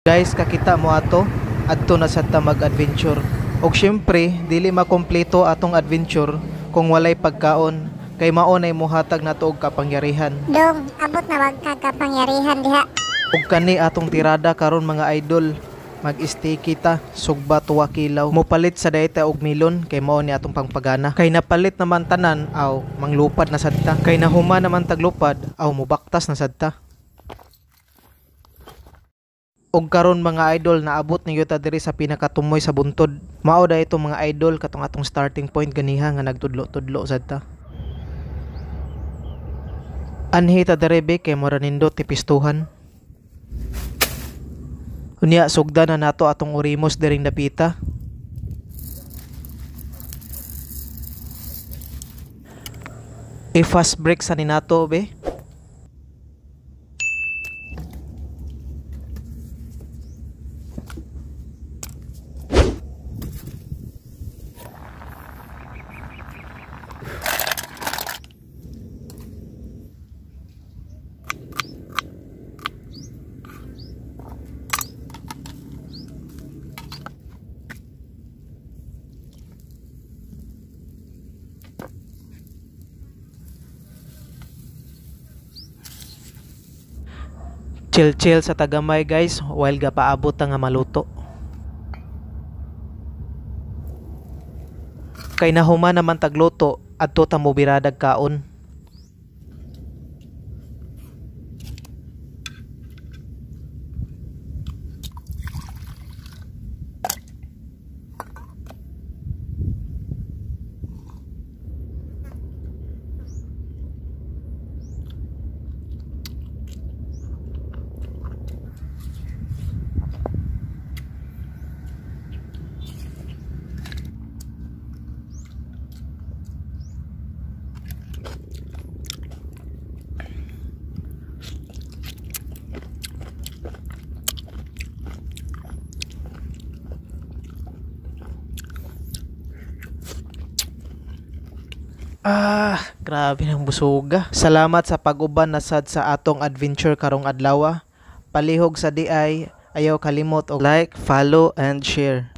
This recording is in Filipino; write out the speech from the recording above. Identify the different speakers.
Speaker 1: Guys, kakita mo ato adto na sad ta mag-adventure. Og syempre, dili makompleto atong adventure kung walay pagkaon kay mao nay mohatag nato og kapangyarihan.
Speaker 2: Dong, abot na wag kapangyarihan diha.
Speaker 1: Ug kani atong tirada karon mga idol, mag-stay kita sugba tuwa kilaw. Mopalit sa dayta og milon kay mao ni atong pangpagana. Kay napalit naman tanan aw manglupad na sadta. Kay nahuma naman taglupad aw mobaktas na sadta. Og karon mga idol naabot ni yuta diri sa pinakatumoy sa buntod. Mao da itong mga idol katong atong starting point ganiha nga nagtudlo-tudlo sadta. Anhi ta dere kay mura nindot ti pistuhan. Unya sugda na nato atong urimos diring dapita. I-fast break sa ni nato be. Chill sa tagamay guys while gapaabot nga maluto. Kay nahuma naman tagluto adto ta mo biradag kaon. Grabe ng busoga. Salamat sa pag-uban na sad sa atong adventure karong adlaw. Palihog sa di ay ayaw kalimot og like, follow and share.